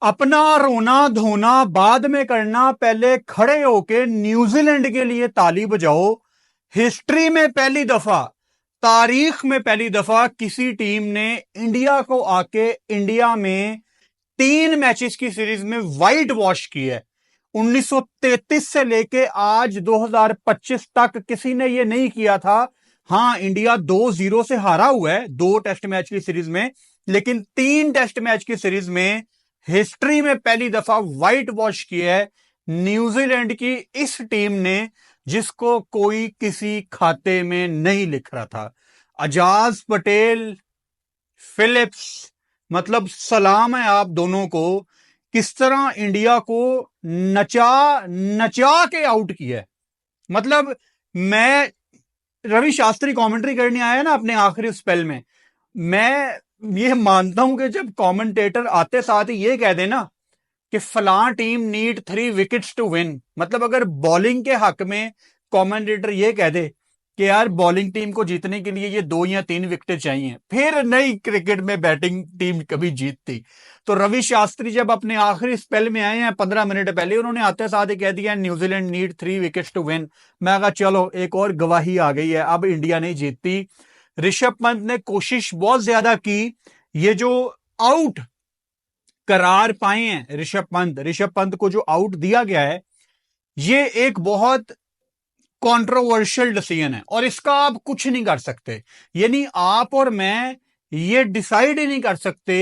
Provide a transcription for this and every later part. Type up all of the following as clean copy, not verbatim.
अपना रोना धोना बाद में करना, पहले खड़े होके न्यूजीलैंड के लिए ताली बजाओ। हिस्ट्री में पहली दफा, तारीख में पहली दफा किसी टीम ने इंडिया को आके इंडिया में 3 मैचेस की सीरीज में वाइट वॉश की है। 1933 से लेके आज 2025 तक किसी ने यह नहीं किया था। हां, इंडिया 2-0 से हारा हुआ है 2 टेस्ट मैच की सीरीज में, लेकिन 3 टेस्ट मैच की सीरीज में हिस्ट्री में पहली दफा व्हाइट वॉश की है न्यूजीलैंड की इस टीम ने, जिसको कोई किसी खाते में नहीं लिख रहा था। अजाज पटेल, फिलिप्स, मतलब सलाम है आप दोनों को, किस तरह इंडिया को नचा नचा के आउट किया है। मतलब मैं, रवि शास्त्री कमेंट्री करने आया ना अपने आखिरी स्पेल में, मैं ये मानता हूं कि जब कमेंटेटर आते साथ ही ये कह देना कि फलां team need 3 wickets to win, मतलब अगर बॉलिंग के हक में कमेंटेटर ये कह दे कि यार बॉलिंग टीम को जीतने के लिए ये 2 या 3 विकेट चाहिए, फिर नई क्रिकेट में बैटिंग टीम कभी जीतती। तो रवि शास्त्री जब अपने आखिरी स्पेल में आए हैं 15 मिनट पहले, उन्होंने आते साथ ही कह दिया New Zealand need 3 wickets to win. मैं कहा चलो एक और गवाही आ गई है, अब इंडिया नहीं जीतती। ऋषभ पंत ने कोशिश बहुत ज्यादा की, ये जो आउट करार पाए हैं ऋषभ पंत को जो आउट दिया गया है, ये एक बहुत कंट्रोवर्शियल डिसीजन है और इसका आप कुछ नहीं कर सकते। यानी आप और मैं ये डिसाइड ही नहीं कर सकते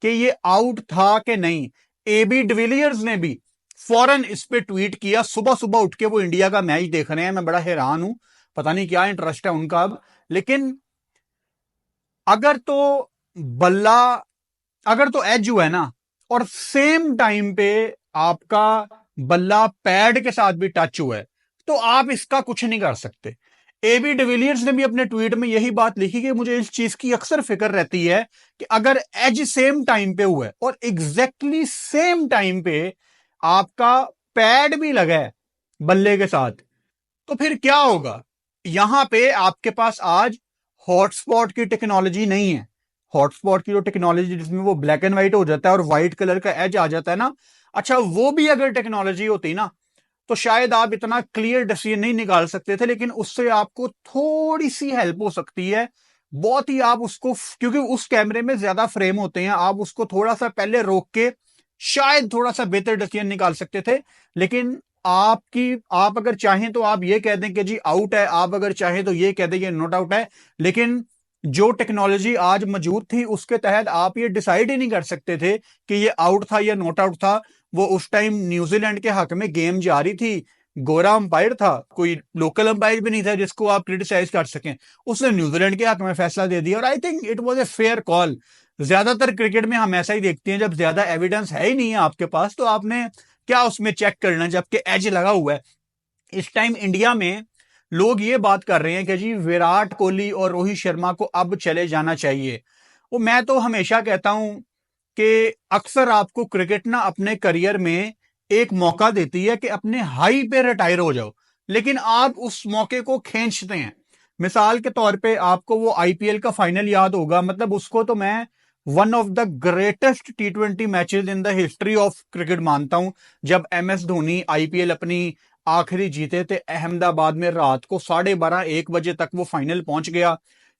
कि ये आउट था कि नहीं। एबी डिविलियर्स ने भी फौरन इस पे ट्वीट किया, सुबह सुबह उठ के वो इंडिया का मैच देख रहे हैं। मैं बड़ा हैरान हूं, पता नहीं क्या इंटरेस्ट है उनका अब। लेकिन अगर तो एज हुआ है ना, और सेम टाइम पे आपका बल्ला पैड के साथ भी टच हुआ है, तो आप इसका कुछ नहीं कर सकते। एबी डिविलियर्स ने भी अपने ट्वीट में यही बात लिखी कि मुझे इस चीज की अक्सर फिक्र रहती है कि अगर एज सेम टाइम पे हुआ है और एग्जैक्टली सेम टाइम पे आपका पैड भी लगा है बल्ले के साथ, तो फिर क्या होगा। यहां पे आपके पास आज हॉटस्पॉट की टेक्नोलॉजी नहीं है। हॉटस्पॉट की जो टेक्नोलॉजी जिसमें वो ब्लैक एंड व्हाइट हो जाता है और व्हाइट कलर का एज आ जाता है ना, अच्छा वो भी अगर टेक्नोलॉजी होती ना, तो शायद आप इतना क्लियर डिसीजन नहीं निकाल सकते थे। लेकिन उससे आपको थोड़ी सी हेल्प हो सकती है, बहुत ही। आप उसको, क्योंकि उस कैमरे में ज्यादा फ्रेम होते हैं, आप उसको थोड़ा सा पहले रोक के शायद थोड़ा सा बेहतर डिसीजन निकाल सकते थे। लेकिन आप अगर चाहें तो आप ये कह दें कि जी आउट है, आप अगर चाहें तो ये कह दें कि नॉट आउट है। लेकिन जो टेक्नोलॉजी आज मौजूद थी उसके तहत आप ये डिसाइड ही नहीं कर सकते थे कि ये आउट था या नॉट आउट था। वो उस टाइम न्यूजीलैंड के हक में गेम जारी थी, गोरा अंपायर था, कोई लोकल अंपायर भी नहीं था जिसको आप क्रिटिसाइज कर सकें। उसने न्यूजीलैंड के हक में फैसला दे दिया और I think it was a fair call. ज्यादातर क्रिकेट में हम ऐसा ही देखते हैं, जब ज्यादा एविडेंस है ही नहीं है आपके पास तो आपने क्या उसमें चेक करना जबकि एज लगा हुआ है। इस टाइम इंडिया में लोग ये बात कर रहे हैं कि जी विराट कोहली और रोहित शर्मा को अब चले जाना चाहिए। वो मैं तो हमेशा कहता हूं कि अक्सर आपको क्रिकेट ना अपने करियर में एक मौका देती है कि अपने हाई पे रिटायर हो जाओ, लेकिन आप उस मौके को खींचते हैं। मिसाल के तौर पे आपको वो आईपीएल का फाइनल याद होगा, मतलब उसको तो मैं one of the greatest T20 matches in the history of cricket मानता हूं। जब एमएस धोनी आईपीएल अपनी आखिरी जीते थे अहमदाबाद में, रात को 12:30-1 बजे तक वो फाइनल पहुंच गया।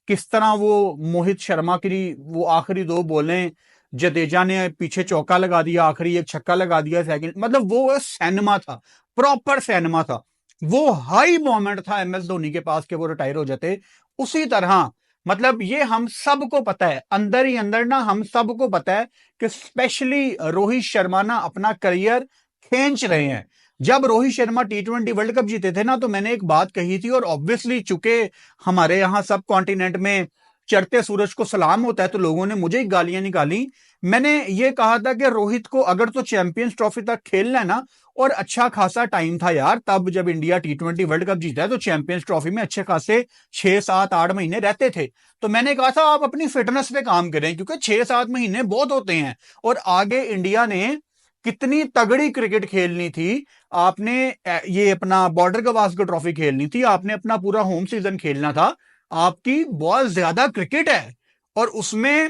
किस तरह वो मोहित शर्मा की वो आखिरी 2 बॉलें, जडेजा ने पीछे चौका लगा दिया, आखिरी एक छक्का लगा दिया सेकंड, मतलब वो सैनमा था, प्रॉपर सैनमा था। वो हाई मोमेंट था एमएस धोनी के पास कि वो रिटायर हो जाते। उसी तरह मतलब ये हम सबको पता है, अंदर ही अंदर ना हम सबको पता है कि स्पेशली रोहित शर्मा ना अपना करियर खींच रहे हैं। जब Rohit Sharma T20 world cup जीते थे ना, तो मैंने एक बात कही थी, और ऑब्वियसली चूंकि हमारे यहां सब कॉन्टिनेंट में चढ़ते सूरज को सलाम होता है तो लोगों ने मुझे ही गालियां निकाली। मैंने ये कहा था कि रोहित को अगर तो चैंपियंस ट्रॉफी तक खेलना है ना, और अच्छा खासा टाइम था यार, तब जब इंडिया T20 वर्ल्ड कप जीता है तो चैंपियंस ट्रॉफी में अच्छे खासे 6-7-8 महीने रहते थे। तो मैंने कहा था आप अपनी फिटनेस पे काम करें, क्योंकि 6-7 महीने बहुत होते हैं। और आगे इंडिया ने कितनी तगड़ी क्रिकेट खेलनी थी, आपने ये अपना बॉर्डर गवास्कर ट्रॉफी खेलनी थी, आपने अपना पूरा होम सीजन खेलना था। आपकी बहुत ज्यादा क्रिकेट है और उसमें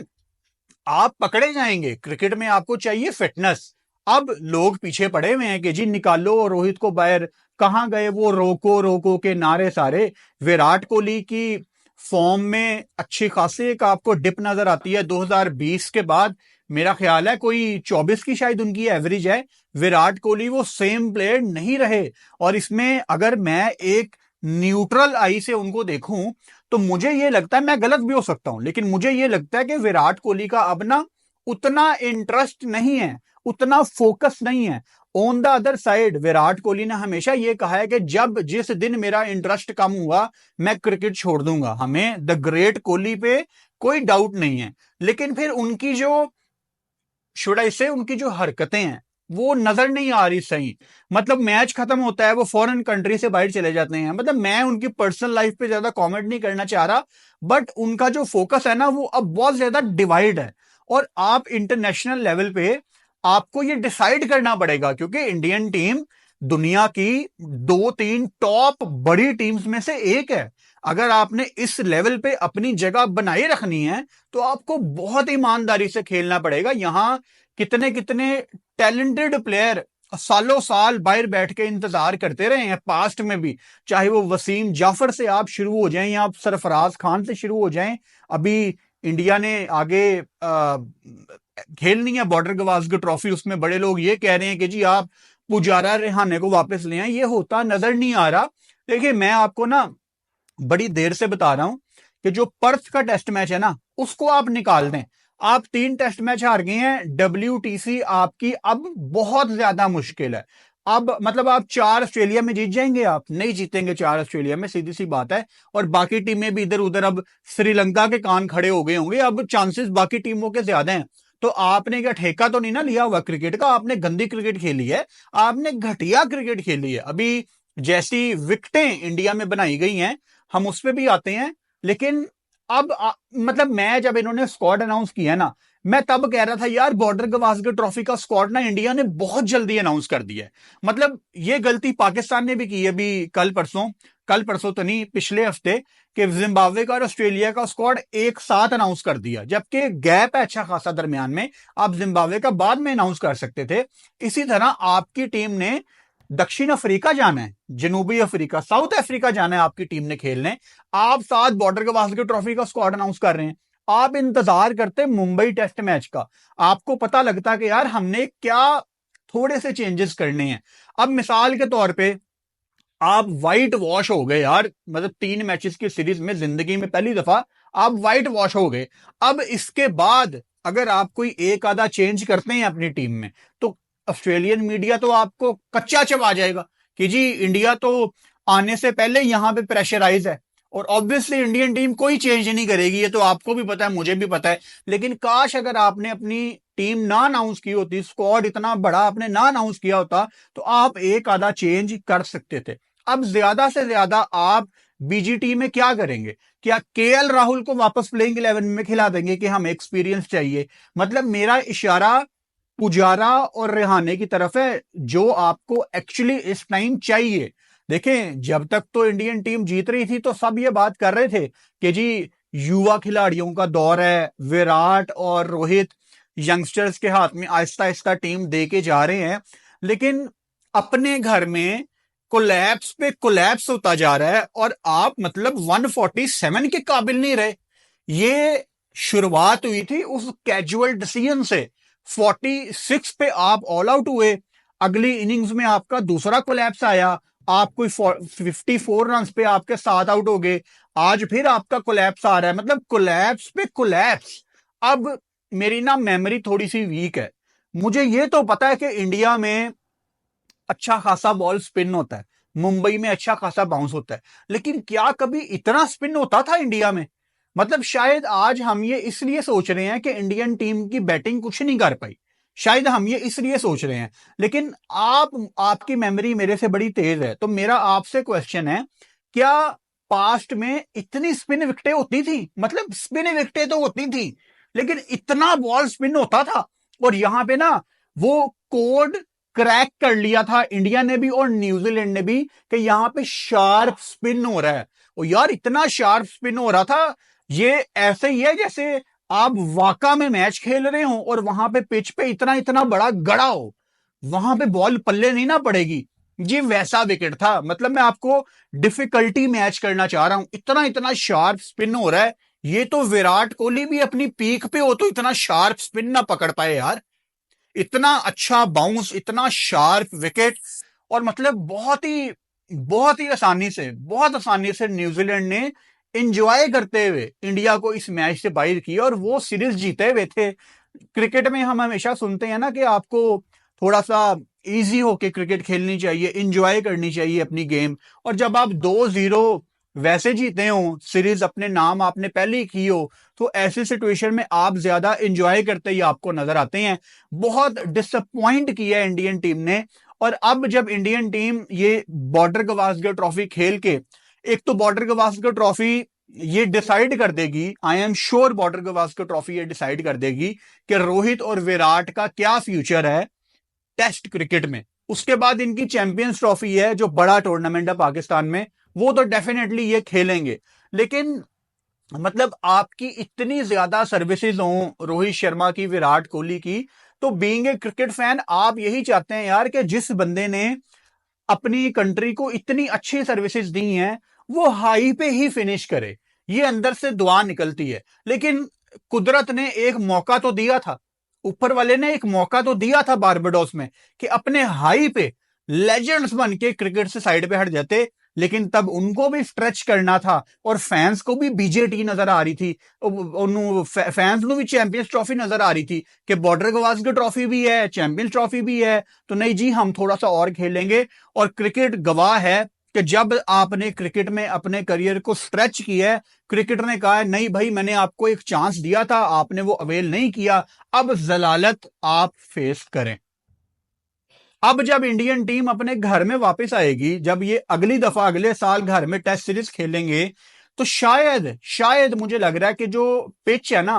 आप पकड़े जाएंगे। क्रिकेट में आपको चाहिए फिटनेस। अब लोग पीछे पड़े हुए हैं कि जी निकालो रोहित को बाहर, कहां गए वो रोको रोको के नारे सारे। विराट कोहली की फॉर्म में अच्छी खासी एक आपको डिप नजर आती है 2020 के बाद। मेरा ख्याल है कोई 24 की शायद उनकी एवरेज है। विराट कोहली वो सेम प्लेयर नहीं रहे। और इसमें अगर मैं एक न्यूट्रल आई से उनको देखूं तो मुझे ये लगता है, मैं गलत भी हो सकता हूं, लेकिन मुझे ये लगता है कि विराट कोहली का अब ना उतना इंटरेस्ट नहीं है, उतना फोकस नहीं है। On the other side Virat Kohli ने हमेशा यह कहा है कि जब जिस दिन मेरा इंटरेस्ट कम हुआ मैं क्रिकेट छोड़ दूंगा। हमें द ग्रेट कोहली पे कोई डाउट नहीं है, लेकिन फिर उनकी जो शुड आई से उनकी जो हरकतें हैं वो नजर नहीं आ रही सही। मतलब मैच खत्म होता है वो फॉरेन कंट्री से बाहर चले जाते हैं। मतलब मैं उनकी पर्सनल लाइफ पे ज्यादा कमेंट नहीं करना चाह रहा, बट उनका जो फोकस है ना वो अब बहुत ज्यादा डिवाइड है। और आप इंटरनेशनल लेवल पे आपको ये डिसाइड करना पड़ेगा, क्योंकि इंडियन टीम दुनिया की 2-3 टॉप बड़ी टीम्स में से एक है। अगर आपने इस लेवल पे अपनी जगह बनाए रखनी है तो आपको बहुत ईमानदारी से खेलना पड़ेगा। यहां कितने कितने टैलेंटेड प्लेयर सालों साल बाहर बैठ के इंतजार करते रहे हैं पास्ट में भी, चाहे वो वसीम जाफर से आप शुरू हो जाएं या आप सरफराज खान से शुरू हो जाएं। अभी इंडिया ने आगे खेलनी है बॉर्डर गवास्कर ट्रॉफी, उसमें बड़े लोग ये कह रहे हैं कि जी आप पुजारा रेहाने को वापस ले आए। ये होता नजर नहीं आ रहा। देखिए मैं आपको ना बड़ी देर से बता रहा हूं कि जो पर्थ का टेस्ट मैच है ना उसको आप निकाल दें। आप 3 टेस्ट मैच हार गए हैं, WTC आपकी अब बहुत ज्यादा मुश्किल है। अब मतलब आप 4 ऑस्ट्रेलिया में जीत जाएंगे, आप नहीं जीतेंगे 4 ऑस्ट्रेलिया में, सीधी सी बात है। और बाकी टीमें भी इधर उधर अब श्रीलंका के कान खड़े हो गए होंगे, अब चांसेस बाकी टीमों के ज्यादा हैं। तो आपने क्या ठेका तो नहीं ना लिया हुआ क्रिकेट का, आपने गंदी क्रिकेट खेली है, आपने घटिया क्रिकेट खेली है। अभी जैसी विकेटें इंडिया में बनाई गई हैं हम उस पर भी आते हैं, लेकिन अब मतलब मैं जब इन्होंने स्क्वाड अनाउंस किया ना, मैं तब कह रहा था यार बॉर्डर गवास्कर ट्रॉफी का स्क्वाड ना इंडिया ने बहुत जल्दी अनाउंस कर दिया है। मतलब ये गलती पाकिस्तान ने भी की है अभी कल परसों तो नहीं, पिछले हफ्ते, कि जिम्बाब्वे का और ऑस्ट्रेलिया का स्क्वाड एक साथ अनाउंस कर दिया, जबकि गैप है अच्छा खासा दरमियान में। आप जिम्बाब्वे का बाद में अनाउंस कर सकते थे। इसी तरह आपकी टीम ने दक्षिण अफ्रीका जाना है, जनूबी अफ्रीका, साउथ अफ्रीका जाना है आपकी टीम ने खेलने। आप साथ बॉर्डर गवास्कर ट्रॉफी का स्क्वाड अनाउंस कर रहे हैं। आप इंतजार करते मुंबई टेस्ट मैच का, आपको पता लगता कि यार हमने क्या थोड़े से चेंजेस करने हैं। अब मिसाल के तौर पे आप वाइट वॉश हो गए यार, मतलब 3 मैचेस की सीरीज में जिंदगी में पहली दफा आप वाइट वॉश हो गए। अब इसके बाद अगर आप कोई एक आधा चेंज करते हैं अपनी टीम में तो ऑस्ट्रेलियन मीडिया तो आपको कच्चा चबा जाएगा कि जी इंडिया तो आने से पहले यहां पे प्रेशराइज है। और ऑब्वियसली इंडियन टीम कोई चेंज नहीं करेगी, ये तो आपको भी पता है मुझे भी पता है। लेकिन काश अगर आपने अपनी टीम ना अनाउंस की होती, स्क्वाड इतना बड़ा आपने ना अनाउंस किया होता, तो आप एक आधा चेंज कर सकते थे। अब ज्यादा से ज्यादा आप BGT में क्या करेंगे? क्या KL राहुल को वापस प्लेइंग 11 में खिला देंगे कि हमें एक्सपीरियंस चाहिए? मतलब मेरा इशारा पुजारा और रेहाने की तरफ है, जो आपको एक्चुअली इस टाइम चाहिए। देखें जब तक तो इंडियन टीम जीत रही थी तो सब ये बात कर रहे थे कि जी युवा खिलाड़ियों का दौर है, विराट और रोहित यंगस्टर्स के हाथ में आहिस्ता आहिस्ता टीम दे के जा रहे हैं। लेकिन अपने घर में कोलैप्स पे कोलैप्स होता जा रहा है और आप मतलब 147 के काबिल नहीं रहे। ये शुरुआत हुई थी उस कैजुअल डिसीजन से, 46 पे आप ऑल आउट हुए, अगली इनिंग्स में आपका दूसरा कोलैप्स आया, आप कोई 54 रन पे आपके 7 आउट हो गए, आज फिर आपका कोलैप्स आ रहा है। मतलब कोलैप्स पे कोलैप्स। अब मेरी ना मेमोरी थोड़ी सी वीक है, मुझे ये तो पता है कि इंडिया में अच्छा खासा बॉल स्पिन होता है, मुंबई में अच्छा खासा बाउंस होता है, लेकिन क्या कभी इतना स्पिन होता था इंडिया में? मतलब शायद आज हम ये इसलिए सोच रहे हैं कि इंडियन टीम की बैटिंग कुछ नहीं कर पाई, शायद हम ये इसलिए सोच रहे हैं। लेकिन आपकी मेमोरी मेरे से बड़ी तेज है, तो मेरा आपसे क्वेश्चन है, क्या पास्ट में इतनी स्पिन विकेटें होती थी? मतलब स्पिन विकेटें तो होती थी, लेकिन इतना बॉल स्पिन होता था? और यहां पे ना वो कोड क्रैक कर लिया था इंडिया ने भी और न्यूजीलैंड ने भी कि यहां पे शार्प स्पिन हो रहा है। और यार इतना शार्प स्पिन हो रहा था, ये ऐसे ही है जैसे आप वाका में मैच खेल रहे हो और वहां पे पिच पे इतना इतना बड़ा गड़ा हो, वहां पे बॉल पल्ले नहीं ना पड़ेगी। जी वैसा विकेट था, मतलब मैं आपको डिफिकल्टी मैच करना चाह रहा हूं, इतना इतना शार्प स्पिन हो रहा है। ये तो विराट कोहली भी अपनी पीक पे हो तो इतना शार्प स्पिन ना पकड़ पाए यार। इतना अच्छा बाउंस, इतना शार्प विकेट, और मतलब बहुत आसानी से न्यूजीलैंड ने एंजॉय करते हुए इंडिया को इस मैच से बाहर किया और वो सीरीज जीते हुए थे। क्रिकेट में हम हमेशा सुनते हैं ना कि आपको थोड़ा सा इजी होके क्रिकेट खेलनी चाहिए, एंजॉय करनी चाहिए अपनी गेम। और जब आप 2-0 वैसे जीते हो, सीरीज अपने नाम आपने पहले ही की हो, तो ऐसी सिचुएशन में आप ज्यादा एंजॉय करते ही आपको नजर आते हैं। बहुत डिसअपॉइंट किया इंडियन टीम ने। और अब जब इंडियन टीम ये बॉर्डर गवास्कर ट्रॉफी खेल के, एक तो बॉर्डर गवास्कर ट्रॉफी ये डिसाइड कर देगी, I am sure border Gavaskar trophy ये डिसाइड कर देगी कि रोहित और विराट का क्या फ्यूचर है टेस्ट क्रिकेट में। उसके बाद इनकी चैंपियंस ट्रॉफी है जो बड़ा टूर्नामेंट है पाकिस्तान में, वो तो डेफिनेटली ये खेलेंगे। लेकिन मतलब आपकी इतनी ज्यादा सर्विसेज हो रोहित शर्मा की, विराट कोहली की, तो बीइंग ए क्रिकेट फैन आप यही चाहते हैं यार कि जिस बंदे ने अपनी कंट्री को इतनी अच्छी सर्विसेज दी हैं वो हाई पे ही फिनिश करे। ये अंदर से दुआ निकलती है। लेकिन कुदरत ने एक मौका तो दिया था, ऊपर वाले ने एक मौका तो दिया था बारबाडोस में कि अपने हाई पे लेजेंड्स बन के क्रिकेट से साइड पे हट जाते। लेकिन तब उनको भी स्ट्रेच करना था और फैंस को भी बीजेटी नजर आ रही थी, फैंस को भी चैंपियंस ट्रॉफी नजर आ रही थी कि बॉर्डर गवास्कर ट्रॉफी भी है, चैंपियंस ट्रॉफी भी है, तो नहीं जी हम थोड़ा सा और खेलेंगे। और क्रिकेट गवाह है कि जब आपने क्रिकेट में अपने करियर को स्ट्रेच किया है, क्रिकेटर ने कहा है नहीं भाई मैंने आपको एक चांस दिया था, आपने वो अवेल नहीं किया, अब जलालत आप फेस करें। अब जब इंडियन टीम अपने घर में वापस आएगी, जब ये अगली दफा अगले साल घर में टेस्ट सीरीज खेलेंगे, तो शायद शायद मुझे लग रहा है कि जो पिच है ना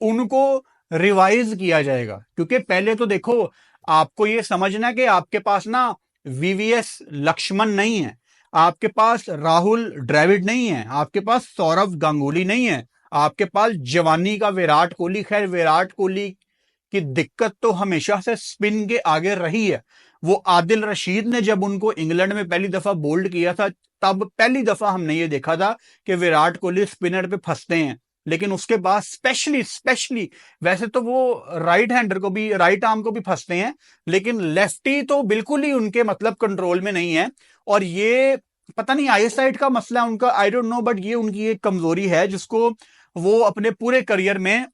उनको रिवाइज किया जाएगा। क्योंकि पहले तो देखो, आपको ये समझना कि आपके पास ना वीवीएस लक्ष्मण नहीं है, आपके पास राहुल द्रविड़ नहीं है, आपके पास सौरव गांगुली नहीं है, आपके पास जवानी का विराट कोहली। खैर विराट कोहली की दिक्कत तो हमेशा से स्पिन के आगे रही है। वो आदिल रशीद ने जब उनको इंग्लैंड में पहली दफा बोल्ड किया था, तब पहली दफा हमने ये देखा था कि विराट कोहली स्पिनर पे फंसते हैं। लेकिन उसके बाद स्पेशली स्पेशली वैसे तो वो राइट हैंडर को भी, राइट आर्म को भी फंसते हैं, लेकिन लेफ्टी तो बिल्कुल ही उनके मतलब कंट्रोल में नहीं है। और ये पता नहीं आई साइड का मसला है उनका, आई डोंट नो, बट ये उनकी एक कमजोरी है जिसको वो अपने पूरे करियर में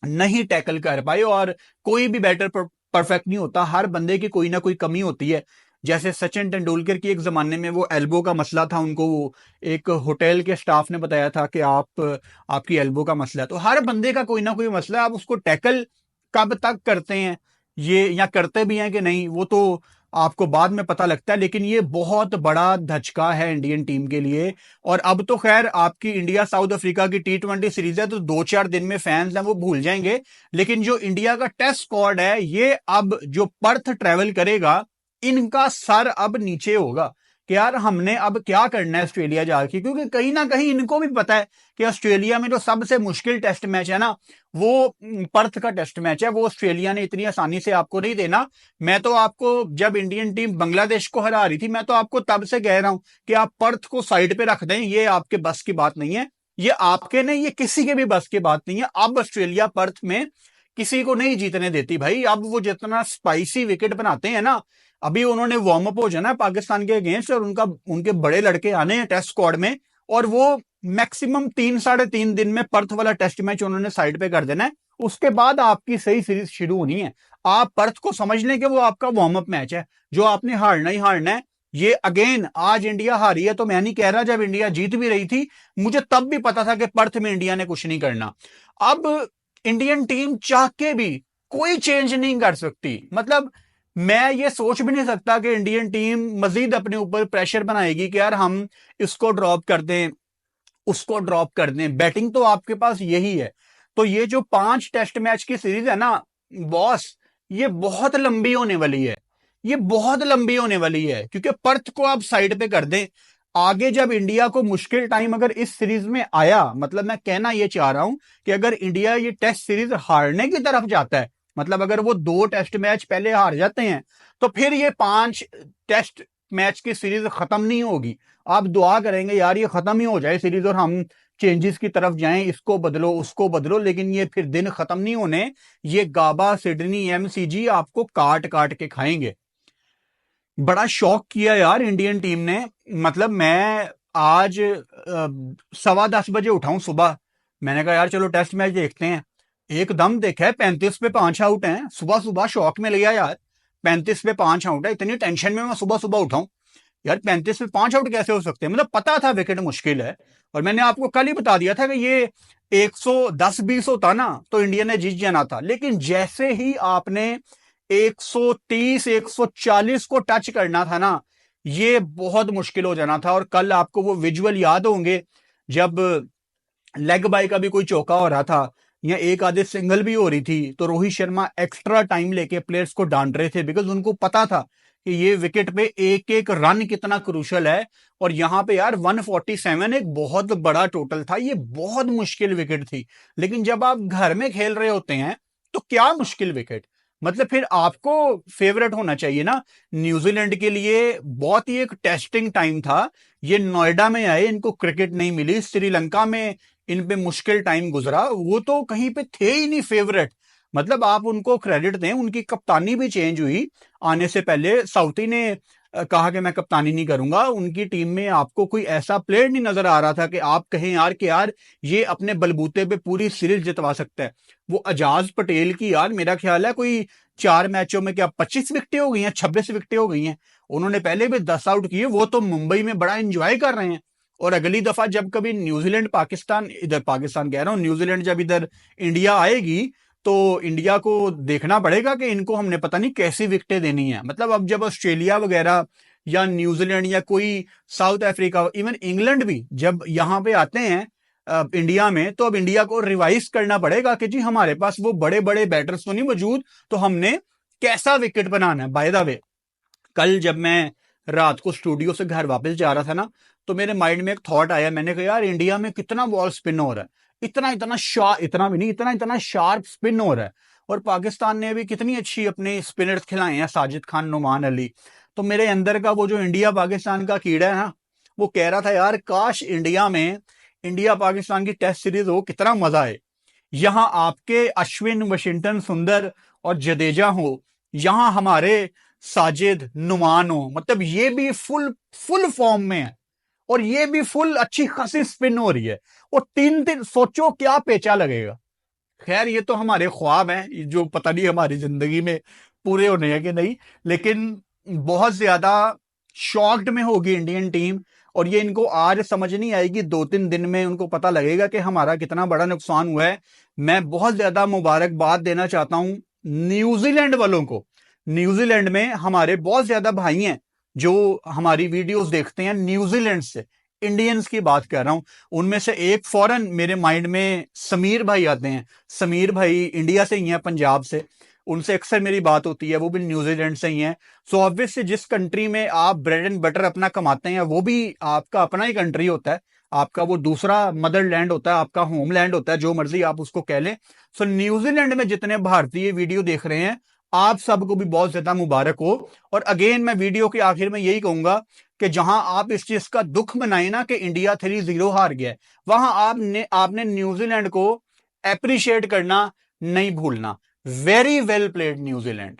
नहीं टैकल कर पाए। और कोई भी बैटर परफेक्ट नहीं होता, हर बंदे की कोई ना कोई कमी होती है। जैसे सचिन तेंदुलकर की एक जमाने में वो एल्बो का मसला था, उनको वो एक होटल के स्टाफ ने बताया था कि आपकी एल्बो का मसला है। तो हर बंदे का कोई ना कोई मसला है, आप उसको टैकल कब तक करते हैं ये, या करते भी हैं कि नहीं, वो तो आपको बाद में पता लगता है। लेकिन ये बहुत बड़ा धचका है इंडियन टीम के लिए। और अब तो खैर आपकी इंडिया साउथ अफ्रीका की T20 सीरीज है, तो 2-4 दिन में फैंस हैं वो भूल जाएंगे। लेकिन जो इंडिया का टेस्ट स्क्वाड है, ये अब जो पर्थ ट्रेवल करेगा, इनका सर अब नीचे होगा कि यार हमने अब क्या करना है ऑस्ट्रेलिया जाके। क्योंकि कहीं ना कहीं इनको भी पता है कि ऑस्ट्रेलिया में जो सबसे मुश्किल टेस्ट मैच है ना, वो पर्थ का टेस्ट मैच है, वो ऑस्ट्रेलिया ने इतनी आसानी से आपको नहीं देना। मैं तो आपको, जब इंडियन टीम बांग्लादेश को हरा रही थी, मैं तो आपको तब से कह रहा हूं कि आप पर्थ को साइड पे रख दें, ये आपके बस की बात नहीं है। ये आपके नहीं, ये किसी के भी बस की बात नहीं है। अब ऑस्ट्रेलिया पर्थ में किसी को नहीं जीतने देती भाई। अब वो जितना स्पाइसी विकेट बनाते हैं ना, अभी उन्होंने वार्म अप हो जाना है पाकिस्तान के अगेंस्ट, और उनके बड़े लड़के आने हैं टेस्ट स्क्वाड में, और वो मैक्सिमम 3-3.5 दिन में पर्थ वाला टेस्ट मैच उन्होंने साइड पे कर देना है। उसके बाद आपकी सही सीरीज शुरू होनी है। आप पर्थ को समझ लें कि वो आपका वार्म अप मैच है, जो आपने हारना ही हारना है। ये अगेन आज इंडिया हारी है तो मैं नहीं कह रहा, जब इंडिया जीत भी रही थी मुझे तब भी पता था कि पर्थ में इंडिया ने कुछ नहीं करना। अब इंडियन टीम चाह के भी कोई चेंज नहीं कर सकती। मतलब मैं ये सोच भी नहीं सकता कि इंडियन टीम मजीद अपने ऊपर प्रेशर बनाएगी कि यार हम इसको ड्रॉप कर दें, उसको ड्रॉप कर दें। बैटिंग तो आपके पास यही है। तो ये जो 5 टेस्ट मैच की सीरीज है ना बॉस, ये बहुत लंबी होने वाली है, ये बहुत लंबी होने वाली है। क्योंकि पर्थ को आप साइड पे कर दें, आगे जब इंडिया को मुश्किल टाइम अगर इस सीरीज में आया, मतलब मैं कहना यह चाह रहा हूं कि अगर इंडिया ये टेस्ट सीरीज हारने की तरफ जाता है, मतलब अगर वो 2 टेस्ट मैच पहले हार जाते हैं, तो फिर ये 5 टेस्ट मैच की सीरीज खत्म नहीं होगी। आप दुआ करेंगे यार ये खत्म ही हो जाए सीरीज और हम चेंजेस की तरफ जाएं, इसको बदलो उसको बदलो, लेकिन ये फिर दिन खत्म नहीं होने। ये गाबा, सिडनी, एमसीजी आपको काट काट के खाएंगे। बड़ा शौक किया यार इंडियन टीम ने। मतलब मैं आज 10:15 बजे उठाऊं सुबह, मैंने कहा यार चलो टेस्ट मैच देखते हैं। एकदम देखा है 35 पे 5 आउट हैं, सुबह सुबह शौक में लिया यार। 35 पे 5 आउट है, इतनी टेंशन में मैं सुबह सुबह उठाऊं यार, 35 पे 5 आउट कैसे हो सकते हैं। मतलब पता था विकेट मुश्किल है, और मैंने आपको कल ही बता दिया था कि ये 110-20 होता ना तो इंडिया ने जीत जाना था। लेकिन जैसे ही आपने 130-140 को टच करना था ना, ये बहुत मुश्किल हो जाना था। और कल आपको वो विजुअल याद होंगे जब लेग बाय का भी कोई चौका हो रहा था या एक आधे सिंगल भी हो रही थी, तो रोहित शर्मा एक्स्ट्रा टाइम लेके प्लेयर्स को डांट रहे थे, बिकॉज उनको पता था कि ये विकेट पे एक एक रन कितना क्रूशल है। और यहां पे यार 147 एक बहुत बड़ा टोटल था, ये बहुत मुश्किल विकेट थी। लेकिन जब आप घर में खेल रहे होते हैं तो क्या मुश्किल विकेट, मतलब फिर आपको फेवरेट होना चाहिए ना। न्यूजीलैंड के लिए बहुत ही एक टेस्टिंग टाइम था। ये नोएडा में आए, इनको क्रिकेट नहीं मिली, श्रीलंका में इन पे मुश्किल टाइम गुजरा, वो तो कहीं पे थे ही नहीं फेवरेट। मतलब आप उनको क्रेडिट दें, उनकी कप्तानी भी चेंज हुई आने से पहले। साउथी ने कहा कि मैं कप्तानी नहीं करूंगा, उनकी टीम में आपको कोई ऐसा प्लेयर नहीं नजर आ रहा था कि आप कहें यार कि यार ये अपने बलबूते पे पूरी सीरीज जितवा सकता है। वो अजाज पटेल की यार मेरा ख्याल है कोई 4 मैचों में क्या 25 विकेटें हो गई हैं, 26 विकेटें हो गई हैं। उन्होंने पहले भी 10 आउट किए, वो तो मुंबई में बड़ा एंजॉय कर रहे हैं। और अगली दफा जब कभी न्यूजीलैंड पाकिस्तान, इधर पाकिस्तान कह रहा हूं, न्यूजीलैंड जब इधर इंडिया आएगी तो इंडिया को देखना पड़ेगा कि इनको हमने पता नहीं कैसी विकेटें देनी है। मतलब अब जब ऑस्ट्रेलिया वगैरह या न्यूजीलैंड या कोई साउथ अफ्रीका, इवन इंग्लैंड भी जब यहां पे आते हैं इंडिया में, तो अब इंडिया को रिवाइज करना पड़ेगा कि जी हमारे पास वो बड़े बड़े बैटर्स तो नहीं मौजूद, तो हमने कैसा विकेट बनाना है। बाय द वे, कल जब मैं रात को स्टूडियो से घर वापस जा रहा था ना, तो मेरे माइंड में एक थॉट आया। मैंने कहा यार इंडिया में कितना बॉल स्पिन हो रहा है, इतना इतना इतना भी नहीं, इतना इतना शार्प स्पिन हो रहा है। और पाकिस्तान ने भी कितनी अच्छी अपने स्पिनर्स खिलाए हैं, साजिद खान, नुमान अली। तो मेरे अंदर का वो जो इंडिया पाकिस्तान का कीड़ा है ना, वो कह रहा था यार काश इंडिया में इंडिया पाकिस्तान की टेस्ट सीरीज हो, कितना मजा आए। यहां आपके अश्विन, वाशिंगटन सुंदर और जडेजा हो, यहां हमारे साजिद, नुमान हो, मतलब ये भी फुल फुल फॉर्म में है और ये भी फुल अच्छी खासी स्पिन हो रही है। और 3-3 सोचो क्या पेचा लगेगा। खैर ये तो हमारे ख्वाब हैं जो पता नहीं हमारी जिंदगी में पूरे होने हैं कि नहीं, लेकिन बहुत ज्यादा शॉक्ड में होगी इंडियन टीम। और ये इनको आज समझ नहीं आएगी, 2-3 दिन में उनको पता लगेगा कि हमारा कितना बड़ा नुकसान हुआ है। मैं बहुत ज्यादा मुबारकबाद देना चाहता हूं न्यूजीलैंड वालों को। न्यूजीलैंड में हमारे बहुत ज्यादा भाई हैं जो हमारी वीडियोस देखते हैं न्यूजीलैंड से, इंडियंस की बात कर रहा हूं। उनमें से एक फौरन मेरे माइंड में समीर भाई आते हैं। समीर भाई इंडिया से ही हैं, पंजाब से, उनसे अक्सर मेरी बात होती है, वो भी न्यूजीलैंड से ही हैं। सो ऑब्वियसली जिस कंट्री में आप ब्रेड एंड बटर अपना कमाते हैं, वो भी आपका अपना ही कंट्री होता है, आपका वो दूसरा मदरलैंड होता है, आपका होमलैंड होता है, जो मर्जी आप उसको कह लें। सो न्यूजीलैंड में जितने भारतीय वीडियो देख रहे हैं, आप सबको भी बहुत ज्यादा मुबारक हो। और अगेन मैं वीडियो के आखिर में यही कहूंगा कि जहां आप इस चीज का दुख मनाए ना कि इंडिया 3-0 हार गया, वहां आपने न्यूजीलैंड को अप्रिशिएट करना नहीं भूलना। Very well played New Zealand.